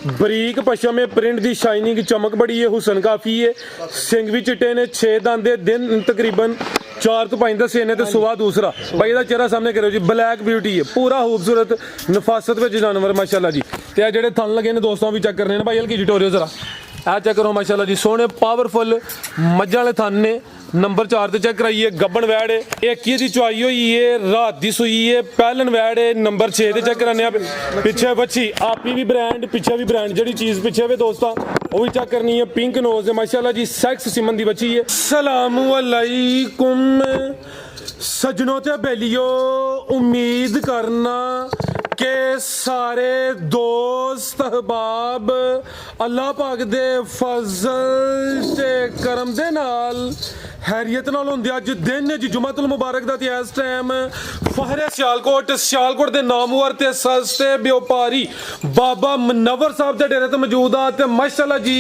बरीक पशम है, प्रिंट दी शाइनिंग चमक बड़ी है, हुसन काफ़ी है, सिंग भी चिट्टे ने, 6 दंद है, दिन तकरीबन 4 तो 5 दस ने, तो सुबह दूसरा भाई का चेहरा सामने करो जी, ब्लैक ब्यूटी है, पूरा खूबसूरत नफासत में जानवर माशाल्लाह जी। तो यह जो थन लगे ने दोस्तों भी चेक करने भाई, हल्की जी टोरियो जरा आ चेक करो माशाल्लाह जी, सोने पावरफुल मज्जां वाले थन ने। नंबर 4 ते चेक कराइए, गब्बन वैड़ है, एक ही दी चुआई हुई है, रात दी सूई है, पैलन वैड़ है। नंबर 6 ते चेक कराने पिछे बच्ची आपी भी ब्रांड, पिछे भी ब्रांड, जड़ी चीज़ पिछे वे दोस्तों वो भी चेक करनी है। पिंक नोज है माशाल्लाह जी, सेक्स सिमन दी बच्ची है। अस्सलामु अलैकुम सजनों ते बेलियो, उम्मीद करना के सारे दोस्त अहबाब अल्लाह पाक दे फजल ते करम दे नाल हैरियत नाल होंदे। अज दिन जी जुमातुल मुबारक दा, ते इस टाइम फहरे सियालकोट दे नामवर ते सस्ते व्यापारी बाबा मुनव्वर साहब दे डेरे ते मौजूद आ। ते माशाल्लाह जी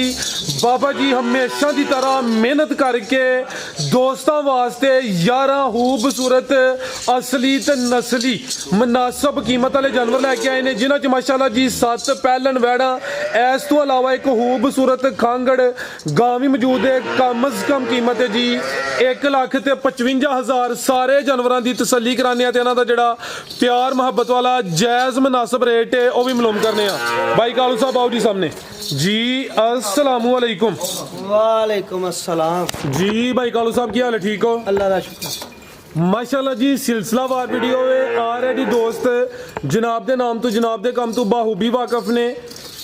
बाबा जी हमेशा दी तरह मेहनत करके दोस्तां वास्ते 11 खूबसूरत असली ते नस्ली मुनासब कीमत वाले जानवर लैके आए ने, जिन्हां च माशाल्लाह जी 7 पैलन वैड़ा, इस तो अलावा एक खूबसूरत खांगड़ गां भी मौजूद है। कम अज कम कीमत है जी 1,55,000। सारे जानवरों की तसल्ली कराने ते इन्हां दा जिहड़ा प्यार मुहब्बत वाला जायज़ मुनासिब रेट है वह भी मालूम करने भाई कालू साहब आओ जी सामने जी। अस्सलामु अलैकुम। वालेकुम अस्सलाम जी भाई कालू साहब की हाल है, ठीक हो? अल्लाह का शुक्र। माशाल्लाह जी सिलसिलावार वीडियो आ रहे जी दोस्त जनाब दे नाम तो जनाब दे काम तो बाहूबी वाकफ ने।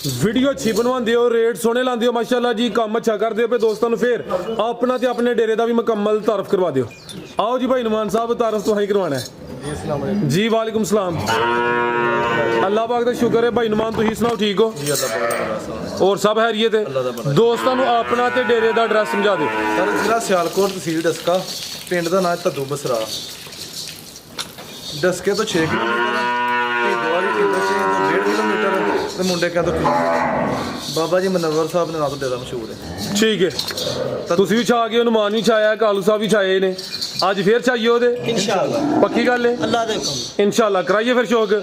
वीडियो अच्छी बनवाते हो, रेट सोहने लाते हो माशाल्लाह जी, काम अच्छा करते हो पे दोस्तों फिर अपना ते अपने डेरे का भी मुकम्मल तारफ करवा दो। आओ जी भाई नुमान साहब तारफ तो ही करवाना है जी। वालेकुम सलाम, अल्लाह पाक का शुक्र है भाई नुमान, तुम सुनाओ ठीक हो? और सब हैरियत है? दोस्तों अपना ते डेरे का एड्रैस समझा दो। सर जिला सियालकोट तहसील डस्का, पिंड का नाम धद्दू बसरा। डस्के तो 6 किलोमीटर, ढिंडोवाली तो 1.5 किलोमीटर, तो मुंडे क्या तो बाबा जी मुनव्वर साहब ने नाम तो डेरा मशहूर है। ठीक है, तुम भी छा गए, नुमान भी छाया, कालू साहब भी छाए ने, अज फिर चाहिए ओदे इंशाअल्लाह, पक्की गल है? अल्लाह दे हुक्म इंशाअल्लाह कराइए फिर शौक।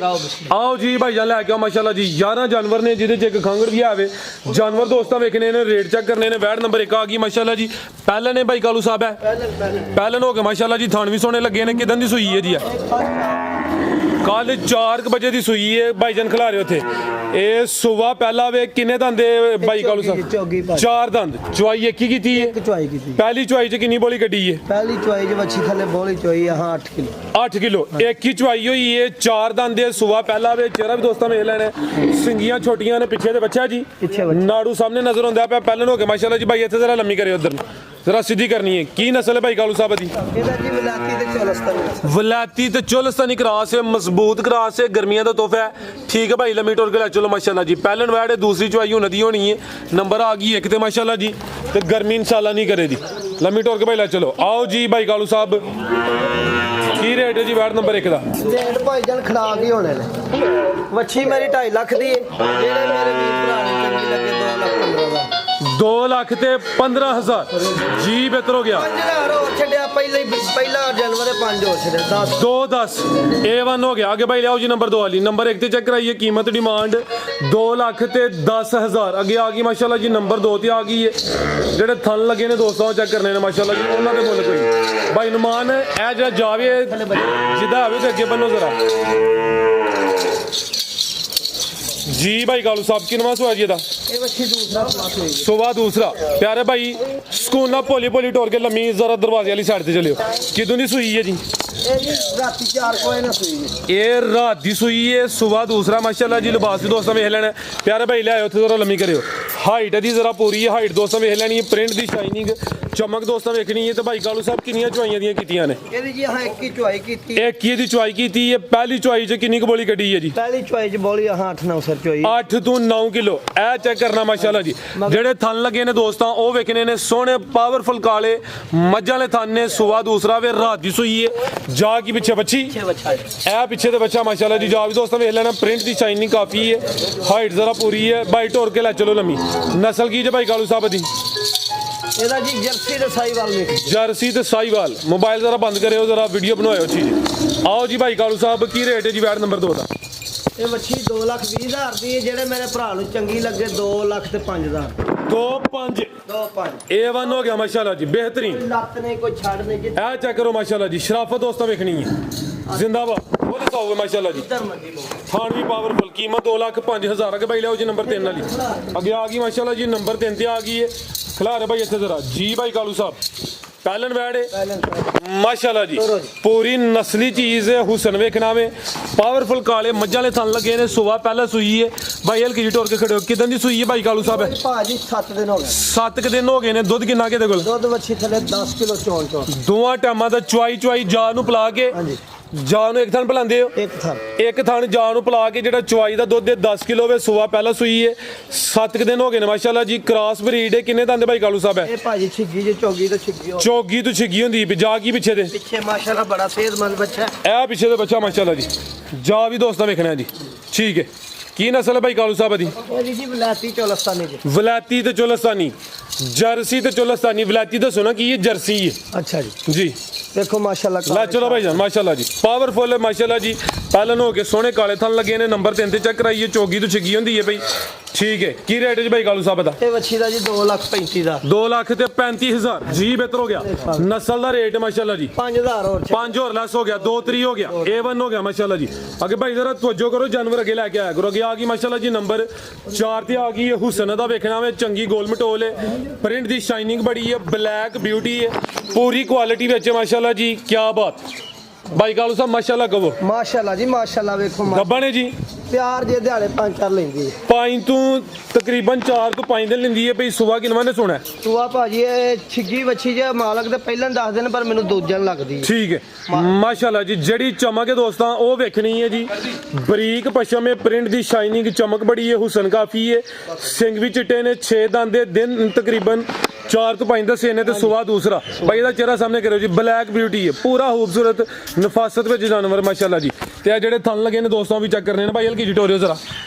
आओ जी भाई जान लैके आओ माशाल्लाह जी, 11 जानवर ने जिहदे च एक खांगड़ भी आवे। जानवर दोस्तों वेखने ने, रेट चेक करने ने। वैट नंबर 1 आ गई माशाल्लाह जी, पैलन है भाई कालू साहब है, पैलन हो गए माशाल्लाह जी, थान भी सोने लगे ने। किदन दी सूई है जी? कल 4 बजे की सूई है भाई जान खिला रहे थे। ये सुबह पहला वे किन्ने दंद भाई कालू साहब? 4 दंद। चुआई एक ही की है? चुआई की थी। पहली चुआई च कितनी बोली कटी है? पहली चुआई जो अच्छी थले बोली चुआई हां 8 किलो। 8 किलो एक ही चुआई हुई है। 4 दंद है, सुबह पहला वे, चेहरा भी दोस्तों में लेना है, सिंगियां छोटियां ने, पीछे ते बच्चा जी, नाड़ू सामने नजर आंदा पे। पहले हो गए माशाल्लाह जी भाई, इत्थे जरा लम्मी करे, उधर जरा सीधी करनी है। की नस्ल है भाई कालू साहब दी? ਇਹਦਾ ਜੀ ਵਿਲਾਤੀ ਤੇ ਚੋਲਸਤਾਨੀ। वलायती ते चोलस्तानी क्रॉस है, मजबूत क्रॉस है, गर्मियां का तोहफा है। ठीक है भाई लम्मी टोर के चलो माशाल्लाह जी। पहलन वैड है, दूसरी चुआई होने दी होनी है, नंबर आ गई एक ते माशाल्लाह जी, ते गर्मी इंशाल्लाह नहीं करे दी। लम्मी टोर के भाई ला चलो। आओ जी भाई कालू साहब की रेट है जी वैड नंबर 1 का? ਰੇਟ ਭਾਈਜਾਨ ਖੜਾ ਕੇ ਹੋਣੇ ਨੇ। ਵੱਛੀ ਮੇਰੀ 2.5 ਲੱਖ ਦੀ ਹੈ, ਜਿਹੜੇ ਮੇਰੇ ਵੀਰ ਭਰਾ ਨੇ ਚੰਗੀ ਲੱਗੇ 2 ਲੱਖ 15 ਦਾ। 2 लाख ते 15,000 जी, बेहतर हो गया। 5000 ਹੋਰ ਛੱਡਿਆ, ਪਹਿਲਾ ਜਨਵਰੀ 5 ਹੋਰ ਛੱਡਿਆ 10। 2-10 A1 हो गया। आगे भाई ले आओ जी नंबर 2 वाली। नंबर 1 ते चेक कराइए, कीमत डिमांड 2 लाख ते 10,000। अगे आ गई माशाल्लाह जी नंबर 2 ते आ गई है। जेडे थन लगे ने दोस्तों चेक करने ने माशाल्लाह जी, उन्होंने मुल कोई भाई नुमान है जो जावे जिदा आवे तो अगे बनो जरा जी। भाई कालू साहब की नवा सुआ जी दा ਇਹ ਵੱਛੀ ਦੂਸਰਾ ਪਲਾਸ ਹੋਈ। सुबह दूसरा प्यारे भाई ਸਕੂਨ ਨਾਲ ਭੋਲੀ ਭੋਲੀ ਟੋਰ ਕੇ ਲੰਮੀ ਜ਼ਰਾ ਦਰਵਾਜ਼ੇ ਵਾਲੀ ਸਾਈਡ ਤੇ ਚਲਿਓ। ਕਿਦੋਂ ਦੀ ਸੂਈ ਹੈ ਜੀ? ਇਹ ਜੀ ਰਾਤੀ 4 ਕੋਈ ਨਾ ਸੂਈ ਜੀ। ਇਹ ਰਾਤ ਦੀ ਸੂਈ ਹੈ, ਸੁਬह दूसरा माशाल्लाह जी। लिबास भी दोस्तों ਵੇਖ ਲੈਣਾ प्यारे भाई, ले आयो ਉੱਥੇ ਜ਼ਰਾ ਲੰਮੀ ਕਰਿਓ। ਹਾਈਟ ਦੀ ਜ਼ਰਾ ਪੂਰੀ ਹੈ, ਹਾਈਟ ਦੋਸਤਾਂ ਵੇਖ ਲੈਣੀ ਹੈ, ਪ੍ਰਿੰਟ ਦੀ ਸ਼ਾਈਨਿੰਗ ਚਮਕ ਦੋਸਤਾਂ ਵੇਖਣੀ ਹੈ। ਤੇ ਭਾਈ ਕਾਲੂ ਸਾਹਿਬ ਕਿੰਨੀਆਂ ਚੁਆਈਆਂ ਦੀਆਂ ਕੀਤੀਆਂ ਨੇ? ਇਹਦੀ ਜੀ ਹਾਂ ਇੱਕ ਹੀ ਚੁਆਈ ਕੀਤੀ। ਇੱਕ ਹੀ ਦੀ ਚੁਆਈ ਕੀਤੀ ਹੈ। ਪਹਿਲੀ ਚੁਆਈ 'ਚ ਕਿੰਨੀ ਕੁ ਬੋਲੀ ਕੱਢੀ ਹੈ ਜੀ? ਪਹਿਲੀ ਚੁਆਈ ਚ ਬੋਲੀ ਹਾਂ 8-9 ਸਰ ਚੁਆਈ। 8 ਤੋਂ 9 ਕਿਲੋ ਇਹ ਚੈੱਕ ਕਰਨਾ ਮਾਸ਼ਾਅੱਲਾ ਜੀ। ਜਿਹੜੇ ਥਣ ਲੱਗੇ ਨੇ ਦੋਸਤਾਂ ਉਹ ਵੇਖਣੇ ਨੇ, ਸੋਹਣੇ ਪਾਵਰਫੁਲ ਕਾਲੇ ਮੱਝਾਂ ਵਾਲੇ ਥਣ ਨੇ। ਸੁਬਹ दूसरा वे रात की सूई है। जा की पिछे बच्ची ए पिछे तो बच्चा माशाल्लाह जी। जा भी दोस्तों वेख लेना, प्रिंट की शाइनिंग काफ़ी है, हाइट ज़रा पूरी है भाई। टोर के लै चलो लम्मी। नस्ल की जो भाई कालू साहब दी? ਇਹਦਾ ਜੀ ਜਰਸੀ ਤੇ ਸਾਈਵਾਲ ਵੇਖ। जर्सी तो साईवाल। मोबाइल ज़रा बंद करो, ज़रा वीडियो बनवाओ अच्छी जी। आओ जी भाई कालू साहब की रेट है जी वैट नंबर 2 का? ਇਹ ਵੱਛੀ 2,20,000 ਦੀ ਹੈ, ਜਿਹੜੇ ਮੇਰੇ ਭਰਾ ਨੂੰ ਚੰਗੀ ਲੱਗੇ 2,05,000 2-5 2,500 A1 ਹੋ ਗਿਆ ਮਾਸ਼ਾਅੱਲਾ ਜੀ बेहतरीन। ਲੱਤ ਨਹੀਂ ਕੋਈ ਛੱਡ ਨਹੀਂ ਜੀ ਇਹ ਚੈੱਕ ਕਰੋ ਮਾਸ਼ਾਅੱਲਾ ਜੀ ਸ਼ਰਾਫਤ ਦੋਸਤਾਂ ਵੇਖਣੀ ਹੈ ਜ਼ਿੰਦਾਬਾਦ ਉਹਦੇ ਸੌ ਗਏ ਮਾਸ਼ਾਅੱਲਾ ਜੀ ਇੱਧਰ ਮੱਗੀ ਲੋ ਥਾਣ ਵੀ ਪਾਵਰਫੁਲ ਕੀਮਤ 2,05,000 ਅਗੇ ਭਾਈ ਲਿਆਓ ਜੀ ਨੰਬਰ 3 ਵਾਲੀ ਅੱਗੇ ਆ ਗਈ ਮਾਸ਼ਾਅੱਲਾ ਜੀ ਨੰਬਰ 3 ਤੇ ਆ ਗਈ ਹੈ ਖਿਲਾਰੇ ਭਾਈ ਇੱਥੇ ਜ਼ਰਾ ਜੀ ਭਾਈ ਕਾਲੂ ਸਾਹਿਬ ਪਹਿਲਨ ਵੈੜ ਹੈ ਮਾਸ਼ਾਅੱਲਾ ਜੀ ਪੂਰੀ ਨਸਲੀ ਚੀਜ਼ ਹੈ ਹੁਸਨ ਵੇਖਣਾ ਵੇ ਪਾਵਰਫੁਲ ਕਾਲੇ ਮੱਝਾਂ ਵਾਲੇ ਥਣ ਲੱਗੇ ਨੇ ਸੁਬਾ ਪਹਿਲਾਂ ਸੂਈ ਹੈ ਭਾਈ ਹਲਕੀ ਜੀ ਟੋਰ ਕੇ ਖੜੇ ਹੋ ਕਿਦਾਂ ਦੀ ਸੂਈ ਹੈ ਭਾਈ ਕਾਲੂ ਸਾਹਿਬ ਭਾਜੀ 7 ਦਿਨ ਹੋ ਗਏ 7 ਦਿਨ ਹੋ ਗਏ ਨੇ ਦੁੱਧ ਕਿੰਨਾ ਕਿਹਦੇ ਕੋਲ ਦੁੱਧ ਵੱਛੀ ਥੱਲੇ 10 ਕਿਲੋ ਚੋਣ ਦੋਵਾਂ ਟਾਈਮਾਂ ਦਾ ਚੁਆਈ ਜਾ ਨੂੰ ਪਿਲਾ ਕੇ ਹਾਂਜੀ ਜਾ ਨੂੰ ਇੱਕ ਥਣ ਪਿਲਾਉਂਦੇ ਹੋ ਇੱਕ ਥਾਂ ਇੱਕ ਥਣ ਜਾ ਨੂੰ ਪਿਲਾ ਕੇ ਜਿਹੜਾ ਚੁਆਈ ਦਾ ਦੁੱਧ ਹੈ 10 ਕਿਲੋ ਵੇ ਸੁਬਾ ਪਹਿਲਾਂ ਸੂਈ ਹੈ 7 ਦਿਨ ਹੋ ਗਏ ਨੇ ਮਾਸ਼ਾਅੱਲਾ ਜੀ ਕ੍ਰਾਸ ਬਰੀਡ ਹੈ ਕਿੰਨੇ ਦੰਦ ਭਾਈ ਕਾਲੂ ਸਾਹਿਬ ਹੈ ਇਹ ਭਾਜੀ ਛਿੱਗੀ ਜੇ ਚੋਗੀ ਤੋਂ ਛਿੱਗੀ ਹੋ ਚੌਗੀ ਤੋਂ ਛਿੱਗੀ ਹੁੰਦੀ ਜਾ ਕੀ ਪਿੱਛੇ ਦੇ ਪਿੱਛੇ ਮਾਸ਼ਾਅੱਲਾ ਬੜਾ ਸਿਹਤਮੰਦ ਬੱਚਾ ਹੈ। ਇਹ ਪਿੱਛੇ ਦੇ ਬੱਚਾ ਮਾਸ਼ਾਅੱਲਾ ਜੀ ਜਾ ਵੀ ਦੋਸਤਾਂ ਵੇਖਣਾ ਜੀ ਠੀਕ ਹੈ ਕੀ ਨਸਲ ਹੈ ਭਾਈ ਕਾਲੂ ਸਾਹਿਬ ਦੀ ਇਹ ਜੀ ਵਲਾਤੀ ਚੋਲਸਤਾਨੀ ਜੀ ਵਲਾਤੀ ਤੇ ਚੋਲਸਤਾਨੀ ਜਰਸੀ ਤੇ ਚੋਲਸਤਾਨੀ ਵਲਾਤੀ ਤਾਂ ਸੁਣਾ ਕੀ ਹੈ ਜਰਸੀ ਹੈ ਅੱਛਾ ਜੀ ਜੀ ਦੇਖੋ ਮਾਸ਼ਾਅੱਲਾ ਲੈ ਚਲੋ ਭਾਈ ਜਾਨ ਮਾਸ਼ਾਅੱਲਾ ਜੀ ਪਾਵਰਫੁਲ ਹੈ ਮਾਸ਼ਾਅੱਲਾ ਜੀ ਪਹਿਲਾਂ ਹੋ ਕੇ ਸੋਹਣੇ ਕਾਲੇ ਥਣ ਲੱਗੇ ਨੇ ਨੰਬਰ 3 ਤੇ ਚੈੱਕ ਕਰਾਈਏ ਚੌਗੀ ਤੋਂ ਛਿੱਗੀ ਹੁੰਦੀ ਹੈ ਭਾਈ ਠੀਕ ਹੈ ਕੀ ਰੇਟ ਹੈ ਜੀ ਭਾਈ ਕਾਲੂ ਸਾਹਿਬ ਦਾ ਇਹ ਵੱਛੀ ਦਾ ਜੀ 2,35,000 ਦਾ 2 ਲੱਖ ਤੇ 35,000 ਜੀ ਬਿਹਤਰ ਹੋ ਗਿਆ ਨਸਲ ਦਾ ਰੇਟ ਮਾਸ਼ਾਅੱਲਾ ਜੀ 5,000 ਹੋਰ 5 ਹੋਰ ਲੈਸ ਹੋ ਗਿਆ 2-3 ਹੋ ਗਿਆ A1 ਹੋ ਗਿਆ ਮਾਸ਼ਾਅੱਲਾ ਜੀ ਅੱਗੇ ਭਾਈ ਜ਼ਰਾ ਤਵੱਜੋ ਕਰੋ ਜਾਨਵਰ ਅੱਗੇ ਲੈ ਕੇ ਆਇਆ ਕਰੋ ਅੱਗੇ ਆ ਗਈ ਮਾਸ਼ਾਅੱਲਾ ਜੀ ਨੰਬਰ 4 ਤੇ ਆ ਗਈ ਹੈ ਹੁਸਨ ਦਾ ਵੇਖਣਾ ਵੇ ਚੰਗੀ ਗੋਲ ਮਟੋਲ ਹੈ ਪ੍ਰਿੰਟ ਦੀ ਸ਼ਾਈਨਿੰਗ ਬੜੀ ਹੈ ਬਲੈਕ ਬਿਊਟੀ ਹੈ ਪੂਰੀ ਕੁਆਲਿਟੀ ਵਿੱਚ ਮਾਸ਼ਾਅੱਲਾ ਜੀ ਕੀ ਬਾਤ ਭਾਈ ਕਾਲੂ ਸਾਹਿਬ ਮਾਸ਼ਾਅੱਲਾ ਕਹੋ ਮਾਸ਼ਾਅੱਲਾ ਜੀ ਮਾਸ਼ਾਅੱਲਾ ਵੇਖੋ ਗੱਬਾਂ ਨੇ ਜੀ ਪਿਆਰ ਜੇ ਦਿਹਾੜੇ 5-4 ਲੈਂਦੀ ਹੈ 5 ਤੋਂ ਤਕਰੀਬਨ 4 ਤੋਂ 5 ਦਿਨ ਲੈਂਦੀ ਹੈ ਭਈ ਸੁਬਾ ਕਿਨਵਾਂ ਨੇ ਸੁਣਾ ਤੂਆ ਭਾਜੀ ਇਹ ਛਿੱਗੀ ਵੱਛੀ ਜੇ ਮਾਲਕ ਦੇ ਪਹਿਲਾਂ ਦੱਸ ਦਿਨ ਪਰ ਮੈਨੂੰ ਦੂਜਣ ਲੱਗਦੀ ਹੈ ਠੀਕ ਹੈ ਮਾਸ਼ਾਅੱਲਾ ਜੀ ਜਿਹੜੀ ਚਮਕ ਹੈ ਦੋਸਤਾਂ ਉਹ ਵੇਖਣੀ ਹੈ ਜੀ ਬਰੀਕ ਪਸ਼ਮ ਹੈ ਪ੍ਰਿੰਟ ਦੀ ਸ਼ਾਈਨਿੰਗ ਚਮਕ ਬੜੀ ਹੈ ਹੁਸਨ ਕਾਫੀ ਹੈ ਸਿੰਘ ਵੀ ਚਿੱਟੇ ਨੇ 6 ਦੰਦ ਦੇ ਦਿਨ ਤਕਰੀਬਨ 4 ਤੋਂ 5 ਦਸੇ ਨੇ ਤੇ ਸੁਬਾ ਦੂਸਰਾ ਭਾਈ ਇਹਦਾ ਚਿਹਰਾ ਸਾਹਮਣੇ ਕਰਿਓ ਜੀ ਬਲੈਕ ਬਿਊਟੀ ਹੈ ਪੂਰਾ ਖੂਬਸੂਰਤ ਨਫਾਸਤ ਵਿੱਚ ਜਾਨਵਰ ਮਾਸ਼ਾਅੱਲਾ ਜੀ ਤੇ ਆ ਜਿਹੜੇ ਥਣ ਲੱਗੇ ਨੇ ਦੋਸਤਾਂ ਵੀ ਚੈੱਕ ਕਰਨੇ ਨੇ ਭਾਈ ਹਲਕੀ ਜੀ ਟੋਰਿਓ ਜ਼ਰਾ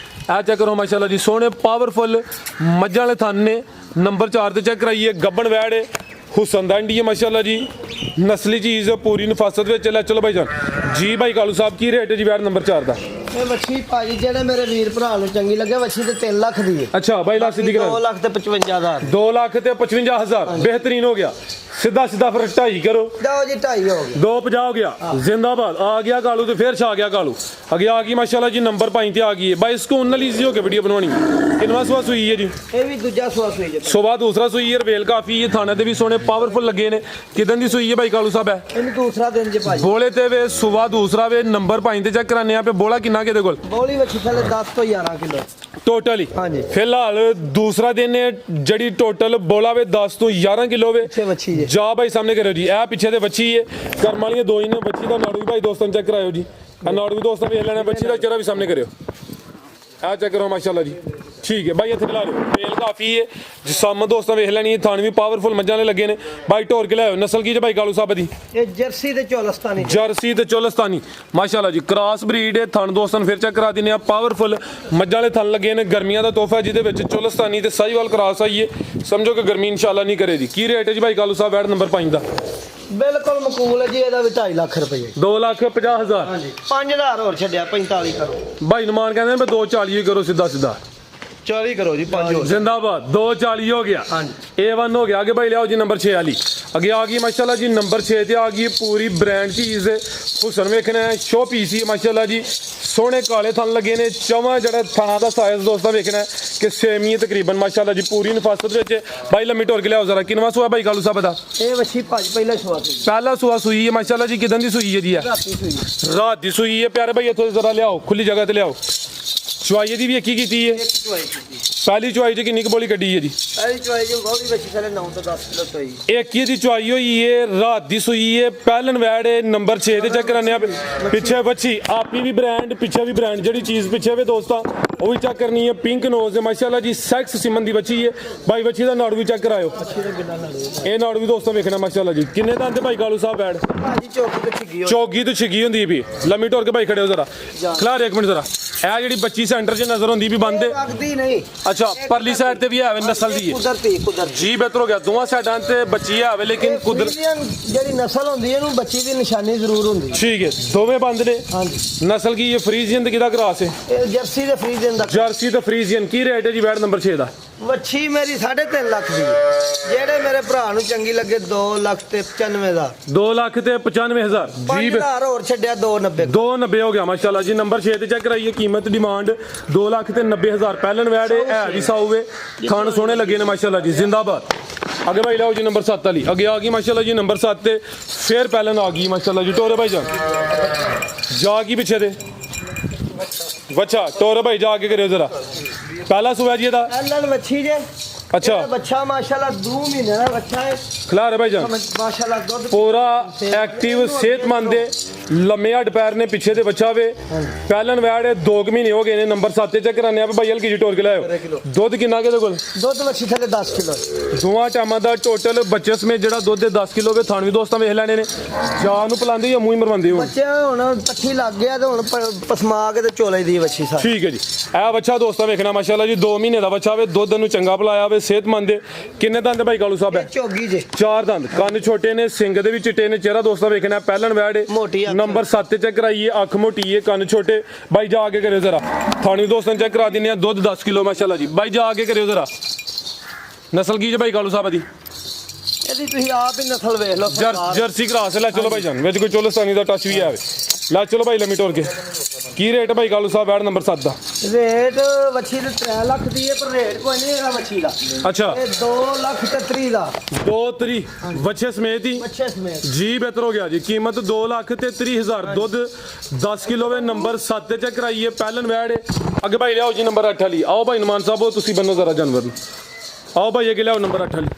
ਆ ਚੈੱਕ ਕਰੋ ਮਾਸ਼ਾਅੱਲਾ ਜੀ ਸੋਹਣੇ ਪਾਵਰਫੁਲ ਮੱਝਾਂ ਵਾਲੇ ਥਣ ਨੇ ਨੰਬਰ 4 ਤੇ ਚੈੱਕ ਕਰਾਈਏ ਗੱਬਣ ਵੈੜ ਹੈ ਹੁਸਨ ਦਾ ਇੰਡੀ ਹੈ ਮਾਸ਼ਾਅੱਲਾ ਜੀ ਨਸਲੀ ਚੀਜ਼ ਪੂਰੀ ਨਫਾਸਤ ਵਿੱਚ ਲੈ ਚਲੋ ਭਾਈ ਜਾਨ ਜੀ ਭਾਈ ਕਾਲੂ ਸਾਹਿਬ ਕੀ ਰੇਟ ਹੈ ਜੀ ਵੈੜ ਨੰਬਰ 4 ਦਾ ਇਹ ਵੱਛੀ ਭਾਜੀ ਜਿਹੜੇ ਮੇਰੇ ਵੀਰ ਭਰਾ ਨੂੰ ਚੰਗੀ ਲੱਗੇ ਵੱਛੀ ਤੇ 3 ਲੱਖ ਦੀ ਹੈ ਅੱਛਾ ਭਾਈ ਲਾ ਸਿੱਧੀ 2 ਕਰਾ ਲੱਖ ਤੇ 55,000 2 ਲੱਖ ਤੇ 55,000 ਬਿਹਤਰੀਨ ਹੋ ਗਿਆ ਸਿੱਧਾ ਫਿਰ 2.5 ਕਰੋ ਜਾਓ ਜੀ 2.5 ਹੋ ਗਿਆ 250 ਹੋ ਗਿਆ ਜ਼ਿੰਦਾਬਾਦ ਆ ਗਿਆ ਕਾਲੂ ਤੇ ਫੇਰ ਛਾ ਗਿਆ ਕਾਲੂ ਅੱਗੇ ਆ ਗਈ ਮਾਸ਼ਾਅੱਲਾ ਜੀ ਨੰਬਰ 5 ਤੇ ਆ ਗਈ ਹੈ ਬਾਈ ਸਕੂਨ ਨਾਲ ਈਜ਼ੀ ਹੋ ਕੇ ਵੀਡੀਓ ਬਣਾਉਣੀ ਕਿੰਨਵਾਂ ਸੁਆ ਸੂਈ ਹੈ ਜੀ ਇਹ ਵੀ ਦੂਜਾ ਸੁਆ ਸੂਈ ਜੇ ਸੁਬਾ ਦੂਸਰਾ ਸੂਈ ਹੈ ਰਵੇਲ ਕਾਫੀ ਹੈ ਥਾਣੇ ਤੇ ਵੀ ਸੋਹਣੇ ਪਾਵਰਫੁਲ ਲੱਗੇ ਨੇ ਕਿਦਾਂ ਦੀ ਸੂਈ ਹੈ ਭਾਈ ਕਾਲੂ ਸਾਹਿਬ ਹੈ ਇਹਨੂੰ ਦੂਸਰਾ ਦਿਨ ਜੇ ਭਾਜੀ ਬੋਲੇ ਤੇ ਵੇ ਸੁਬਾ ਦੂਸਰਾ ਵੇ ਨੰਬਰ 5 ਤੇ ਚੈੱਕ ਕਰਾਨੇ ਆ ਪੇ ਬੋਲਾ ਕਿੰਨਾ ਕਿਹਦੇ ਕੋਲ ਬੋਲੀ ਵੱਛੀ ਥੱਲੇ 10 ਤੋਂ 11 ਕਿਲੋ ਟੋਟਲੀ ਹਾਂਜੀ। ਫਿਲਹਾਲ ਦੂਸਰਾ ਦਿਨ ਹੈ ਜਿਹੜੀ ਟੋਟਲ ਬੋਲਾ ਵੇ 10 ਤੋਂ 11 ਕਿਲੋ ਵੇ ਪਿੱਛੇ ਵੱਛੀ ਜੇ ਜਾ ਭਾਈ ਸਾਹਮਣੇ ਕਰਿਓ ਜੀ ਇਹ ਪਿੱਛੇ ਤੇ ਬੱਚੀ ਹੈ ਕਰਮ ਵਾਲੀਆਂ ਦੋ ਹੀ ਨੇ ਬੱਚੀ ਦਾ ਨਾੜੂ ਵੀ ਭਾਈ ਦੋਸਤਾਂ ਨੂੰ ਚੈੱਕ ਕਰਾਇਓ ਜੀ ਆ ਨਾੜੂ ਵੀ ਦੋਸਤਾਂ ਵੇਖ ਲੈਣਾ ਬੱਚੀ ਦਾ ਚਿਹਰਾ ਵੀ ਸਾਹਮਣੇ ਕਰਿਓ ਆ ਚੈੱਕ ਕਰੋ ਮਾਸ਼ਾਅੱਲਾ ਜੀ ਠੀਕ ਹੈ ਭਾਈ ਇੱਥੇ ਖਿਲਾ ਲਿਓ ਤੇਲ ਕਾਫੀ ਹੈ ਜਿਸਮ ਦੋਸਤਾਂ ਵੇਖ ਲੈਣੀ ਹੈ ਥਾਣ ਵੀ ਪਾਵਰਫੁਲ ਮੱਝਾਂ ਨੇ ਲੱਗੇ ਨੇ ਭਾਈ ਢੋਰ ਕੇ ਲਿਆਓ ਨਸਲ ਕੀ ਜੇ ਭਾਈ ਕਾਲੂ ਸਾਹਿਬ ਦੀ ਇਹ ਜਰਸੀ ਤੇ ਚੋਲਸਤਾਨੀ ਜਰਸੀ ਤੇ ਚੋਲਸਤਾਨੀ ਮਾਸ਼ਾਅੱਲਾ ਜੀ ਕ੍ਰਾਸ ਬਰੀਡ ਹੈ ਥਣ ਦੋਸਤਾਂ ਨੂੰ ਫਿਰ ਚੈੱਕ ਕਰਾ ਦਿੰਦੇ ਆ ਪਾਵਰਫੁਲ ਮੱਝਾਂ ਵਾਲੇ ਥਣ ਲੱਗੇ ਨੇ ਗਰਮੀਆਂ ਦਾ ਤੋਹਫਾ ਜਿਹਦੇ ਵਿੱਚ ਚੋਲਸਤਾਨੀ ਤੇ ਸਾਹੀਵਾਲ ਕ੍ਰਾਸ ਆਈਏ ਸਮਝੋ ਕਿ ਗਰਮੀ ਇਨਸ਼ਾਅੱਲਾ ਨਹੀਂ ਕਰੇਗੀ ਕੀ ਰੇਟ ਹੈ ਜੀ ਭਾਈ ਕਾਲੂ ਸਾਹਿਬ ਵੈੜ ਨੰਬਰ 5 ਦਾ ਬਿਲਕੁਲ ਮਕੂਲ ਹੈ ਜੀ ਇਹਦਾ ਵੀ 2.5 ਲੱਖ ਰੁਪਏ 2,50,000 ਹਾਂਜੀ 5,000 ਹੋਰ ਛੱਡਿਆ 45 ਕਰੋ ਭਾਈ ਨਮਾਨ ਕਹਿੰਦੇ ਨੇ 240 ਕਰੋ ਸਿੱਧਾ 40 ਕਰੋ ਜੀ 5 ਹੋਰ ਜ਼ਿੰਦਾਬਾਦ 240 ਹੋ ਗਿਆ ਹਾਂਜੀ A1 ਹੋ ਗਿਆ ਅੱਗੇ ਭਾਈ ਲਿਆਓ ਜੀ ਨੰਬਰ 6 ਵਾਲੀ ਅੱਗੇ ਆ ਗਈ ਮਾਸ਼ਾਅੱਲਾ ਜੀ ਨੰਬਰ 6 ਤੇ ਆ ਗਈ ਪੂਰੀ ਬ੍ਰਾਂਡ ਚੀਜ਼ ਹੁਸਨ ਵੇਖਣਾ ਹੈ ਸ਼ੋ ਪੀਸ ਹੀ ਮਾਸ਼ਾਅੱਲਾ ਜੀ ਸੋਹਣੇ ਕਾਲੇ ਥਣ ਲੱਗੇ ਨੇ ਚਵਾਂ ਜਿਹੜਾ ਥਣਾ ਦਾ ਸਾਈਜ਼ ਦੋਸਤਾਂ ਵੇਖਣਾ ਕਿ ਸੇਮੀ ਤਕਰੀਬਨ ਮਾਸ਼ਾਅੱਲਾ ਜੀ ਪੂਰੀ ਨਫਾਸਤ ਵਿੱਚ ਭਾਈ ਲੰਮੀ ਟੋਰ ਕੇ ਲਿਆਓ ਜ਼ਰਾ ਕਿੰਨਵਾਂ ਸੂਆ ਭਾਈ ਕਾਲੂ ਸਾਹਿਬ ਦਾ ਇਹ ਵੱਛੀ ਭਾਜੀ ਪਹਿਲਾਂ ਸੁਆ ਸੂਈ ਪਹਿਲਾ ਸੂਆ ਸੂਈ ਹੈ ਮਾਸ਼ਾਅੱਲਾ ਜੀ ਕਿਦਾਂ ਦੀ ਸੂਈ ਹੈ ਜੀ ਰਾਤੀ ਸੂਈ ਰਾਤ ਦੀ ਸੂਈ ਹੈ ਪਿਆਰੇ ਭਾਈ ਇੱਥੋਂ ਜ਼ਰਾ ਲਿਆਓ ਖੁੱਲੀ ਜਗ੍ਹਾ ਤੇ ਲਿਆਓ ਚੁਆਈ ਦੀ ਵੀ ਇੱਕ ਹੀ ਕੀਤੀ ਹੈ ਇੱਕ ਚੁਆਈ ਕੀਤੀ ਪਹਿਲੀ ਚੁਆਈ 'ਚ ਕਿੰਨੀ ਕੁ ਬੋਲੀ ਕੱਢੀ ਹੈ ਜੀ ਪਹਿਲੀ ਚੁਆਈ ਜੀ ਬਹੁਤ ਹੀ ਵੱਛੀ ਥੱਲੇ 9 ਤੋਂ 10 ਕਿਲੋ ਚੋਈ ਇੱਕ ਹੀ ਦੀ ਚੁਆਈ ਹੋਈ ਏ ਰਾਤ ਦੀ ਸੂਈ ਏ ਪਹਿਲਨ ਵੈੜ ਏ ਨੰਬਰ 6 ਤੇ ਚੈੱਕ ਕਰਾਨੇ ਆ ਪਿੱਛੇ ਬੱਚੀ ਆਪੀ ਵੀ ਬ੍ਰਾਂਡ ਪਿੱਛੇ ਵੀ ਬ੍ਰਾਂਡ ਜਿਹੜੀ ਚੀਜ਼ ਪਿੱਛੇ ਵੇ ਦੋਸਤਾਂ ਉਹ ਵੀ ਚੈੱਕ ਕਰਨੀ ਹੈ। ਪਿੰਕ ਨੋਜ਼ ਹੈ ਮਾਸ਼ਾਅੱਲਾ ਜੀ, ਸੈਕਸ ਸਿਮਨ ਦੀ ਬੱਚੀ ਹੈ ਭਾਈ। ਬੱਚੀ ਦਾ ਨਾੜ ਵੀ ਚੈੱਕ ਕਰਾਇਓ। ਇਹ ਨਾੜ ਵੀ ਦੋਸਤੋ ਵੇਖਣਾ ਮਾਸ਼ਾਅੱਲਾ ਜੀ। ਕਿੰਨੇ ਦੰਦ ਤੇ ਭਾਈ ਕਾਲੂ ਸਾਹਿਬ ਬੈਠ ਭਾਜੀ ਚੌਕੀ ਤੇ ਛਿੱਗੀ ਹੋ ਚੌਗੀ ਤੋਂ ਛਿੱਗੀ ਹੁੰਦੀ ਵੀ ਲੰਮੀ ਟੋਰ ਕੇ ਭਾਈ ਖੜੇ ਹੋ ਜ਼ਰਾ। ਖਿਲਾਰ ਇੱਕ ਮਿੰਟ ਜ਼ਰਾ। ਇਹ ਜਿਹੜੀ ਬੱਚੀ ਸੈਂਟਰ 'ਚ ਨਜ਼ਰ ਹੁੰਦੀ ਵੀ ਬੰਦ ਹੈ। ਲੱਗਦੀ ਨਹੀਂ। ਅੱਛਾ ਪਰਲੀ ਸਾਈਡ ਤੇ ਵੀ ਹੈ ਨਸਲ ਦੀ ਹੈ ਕੁਦਰਤੀ ਜੀ। ਬਿਹਤਰ ਹੋ ਗਿਆ ਦੋਵਾਂ ਸਾਈਡਾਂ ਤੇ ਬੱਚੀ ਹੈ ਲੇਕਿਨ ਕੁਦਰਤ ਜਿਹੜੀ ਨਸਲ ਹੁੰਦੀ ਹੈ ਇਹਨੂੰ ਬੱਚੀ ਦੀ ਨਿਸ਼ਾਨੀ ਜ਼ਰੂਰ ਹੁੰਦੀ ਹੈ। ਠੀਕ ਹੈ ਦੋਵੇਂ ਬੰਦ ਨੇ। ਹਾਂਜੀ ਨਸਲ ਕੀ ਇਹ ਫਰੀਜ਼ੀਅਨ ਤੇ ਕਿਹਦਾ ਕਰਾਸ ਹੈ? ਇਹ ਜਰਸੀ ਦੇ ਫਰੀਜ਼ਨ ਦਾ ਜਰਸੀ ਤੇ ਫਰੀਜ਼ੀਅਨ। ਕੀ ਰੇਟ ਹੈ ਜੀ ਬੈਡ ਨੰਬਰ 6 ਦਾ? ਵੱਛੀ ਮੇਰੀ 3.5 ਲੱਖ ਦੀ ਹੈ। ਜਿਹੜੇ ਮੇਰੇ ਭਰਾ ਨੂੰ ਚੰਗੀ ਲੱਗੇ 2 ਲੱਖ ਤੇ 95 ਦਾ 2 ਲੱਖ ਤੇ 95,000 ਜੀ। 5000 ਹੋਰ ਛੱਡਿਆ 290 290 ਹੋ ਗਿਆ ਮਾਸ਼ਾਅੱਲਾ ਜੀ। ਨੰਬਰ 6 ਤੇ ਚੈੱਕ ਕਰਾਈਏ। ਕੀਮਤ ਡਿਮਾਂਡ 2 ਲੱਖ ਤੇ 90,000। ਪਹਿਲਨ ਵੈੜ ਹੈ ਵੀ ਸਾਊਵੇ ਖਾਣ ਸੋਹਣੇ ਲੱਗੇ ਨੇ ਮਾਸ਼ਾਅੱਲਾ ਜੀ। ਜ਼ਿੰਦਾਬਾਦ। ਅੱਗੇ ਭਾਈ ਲਾਓ ਜੀ ਨੰਬਰ 7 ਵਾਲੀ। ਅੱਗੇ ਆ ਗਈ ਮਾਸ਼ਾਅੱਲਾ ਜੀ ਨੰਬਰ 7 ਤੇ ਫੇਰ ਪਹਿਲਨ ਆ ਗਈ ਮਾਸ਼ਾਅੱਲਾ ਜੀ। ਟੋਰੇ ਭਾਈ ਜਾਨ ਜਾ ਕੀ ਪਿੱਛੇ ਦੇ ਬੱਚਾ ਟੋਰੇ ਭਾਈ ਜਾ ਕੇ ਕਰਿਓ ਜ਼ਰਾ। ਪਹਿਲਾ ਸੁਆ ਜੀ ਇਹਦਾ। ਐਲਨ ਵੱਛੀ ਜੇ ਅੱਛਾ ਇਹ ਬੱਚਾ ਮਾਸ਼ਾਅੱਲਾ 2 ਮਹੀਨੇ ਦਾ ਬੱਚਾ ਹੈ। ਖਿਲਾ ਰਹੇ ਭਾਈ ਜਾਨ ਮਾਸ਼ਾਅੱਲਾ ਦੁੱਧ ਪੂਰਾ ਐਕਟਿਵ ਸਿਹਤਮੰਦ ਹੈ। ਲੰਮੇ ਹੱਡ ਪੈਰ ਨੇ ਪਿੱਛੇ ਦੇ ਬੱਚਾ ਵੇ। ਪਹਿਲਨ ਵੈੜ 2 ਮਹੀਨੇ ਹੋ ਗਏ ਨੇ। ਨੰਬਰ 7 ਤੇ ਚੈੱਕ ਕਰਾਨੇ ਆ ਭਾਈ ਹਲਕੀ ਜੀ ਟੋਰ ਕੇ ਲਾਇਓ। ਦੁੱਧ ਕਿੰਨਾ ਕਿਹਦੇ ਕੋਲ? ਦੁੱਧ ਵੱਛੀ ਥੱਲੇ 10 ਕਿਲੋ ਦੋਵਾਂ ਟਾਈਮਾਂ ਦਾ ਟੋਟਲ ਬੱਚੇ ਸਮੇਤ ਜਿਹੜਾ ਦੁੱਧ ਦੇ 10 ਕਿਲੋ ਵੇ। ਥਣ ਵੀ ਦੋਸਤਾਂ ਵੇਖ ਲੈਣੇ ਨੇ। ਜਾਨ ਨੂੰ ਪਲਾਉਂਦੇ ਜਾਂ ਮੂੰਹ ਹੀ ਮਰਵਾਉਂਦੇ ਹੋ? ਬੱਚੇ ਹੁਣ ਪੱਠੀ ਲੱਗ ਗਿਆ ਤੇ ਹੁਣ ਪਸਮਾ ਕੇ ਤੇ ਚੋਲੇ ਦੀ ਵੱਛੀ ਸਾਰੀ। ਠੀਕ ਹੈ ਜੀ। ਇਹ ਬੱਚਾ ਦੋਸਤਾਂ ਵੇਖਣਾ ਮਾਸ਼ਾਅੱਲਾ ਜੀ 2 ਮਹੀਨੇ ਦਾ ਬੱਚਾ ਵੇ। ਦੁੱਧ ਨੂੰ ਚੰਗਾ ਪਲਾਇਆ ਵੇ। ਸਿਹਤਮੰਦ ਹੈ। ਕਿੰਨੇ ਦੰਦ ਭਾਈ ਕਾਲੂ ਸਾਹਿਬ ਹੈ? ਝੋਗੀ ਜੇ 4 ਦੰਦ। ਕੰਨ ਛੋਟੇ ਨੇ, ਸਿੰਗ ਦੇ ਵੀ ਚਿੱਟੇ ਨੇ। ਚਿਹਰਾ ਦੋਸਤਾਂ ਵੇਖਣਾ ਪਹਿਲਨ ਵੈੜ ਮੋਟੀ ਅੱਖ। ਨੰਬਰ 7 ਤੇ ਚੈੱਕ ਕਰਾਈਏ। ਅੱਖ ਮੋਟੀ ਹੈ, ਕੰਨ ਛੋਟੇ। ਬਾਈ ਜਾ ਕੇ ਕਰਿਓ ਜ਼ਰਾ। ਥਾਣੀ ਦੋਸਤਾਂ ਚੈੱਕ ਕਰਾ ਦਿੰਦੇ ਆ। ਦੁੱਧ 10 ਕਿਲੋ ਮਾਸ਼ਾਅੱਲਾ ਜੀ। ਬਾਈ ਜਾ ਕੇ ਕਰਿਓ ਜ਼ਰਾ। ਨਸਲ ਕੀ ਜੇ ਭਾਈ ਕਾਲੂ ਸਾਹਿਬ ਦੀ? ਇਹਦੀ ਤੁਸੀਂ ਆਪ ਹੀ ਨਸਲ ਵੇਖ ਲਓ ਸਰਦਾਰ। ਜਰਸੀ ਕਰਾਸ ਲੈ ਚਲੋ ਭਾਈ ਜਾਨ ਵਿੱਚ ਕੋਈ ਚੋਲਸਤਾਨੀ ਦਾ ਟੱਚ ਵੀ ਆਵੇ। ਲੈ ਚਲੋ ਭਾਈ ਲੰਮੀ ਟੋਰ ਕੇ। ਕੀ ਰੇਟ ਭਾਈ ਕਾਲੂ ਸਾਹਿਬ ਵੈੜ ਨੰਬਰ 7 ਦਾ? ਰੇਟ ਵੱਛੀ ਦੇ 3 ਲੱਖ ਦੀ ਹੈ ਪਰ ਰੇਟ ਕੋਈ ਨਹੀਂ ਹੈਗਾ ਵੱਛੀ ਦਾ। ਅੱਛਾ ਇਹ 2 ਲੱਖ ਤੇ 30 ਦਾ 2-3 ਬੱਚੇ ਸਮੇਤ ਹੀ ਬੱਚੇ ਸਮੇਤ ਜੀ। ਬਿਹਤਰ ਹੋ ਗਿਆ ਜੀ। ਕੀਮਤ 2 ਲੱਖ ਤੇ 30,000। ਦੁੱਧ 10 ਕਿਲੋ ਵੇ। ਨੰਬਰ 7 ਤੇ ਚੈੱਕ ਕਰਾਈਏ। ਪਹਿਲਨ ਵੈੜ ਅੱਗੇ ਭਾਈ ਲਿਆਓ ਜੀ ਨੰਬਰ 8 ਵਾਲੀ। ਆਓ ਭਾਈ ਨਮਾਨ ਸਾਹਿਬ ਤੁਸੀਂ ਬੰਨੋ ਜ਼ਰਾ ਜਾਨਵਰ ਨੂੰ। ਆਓ ਭਾਈ ਅੱਗੇ ਲਿਆਓ ਨੰਬਰ 8 ਵਾਲੀ।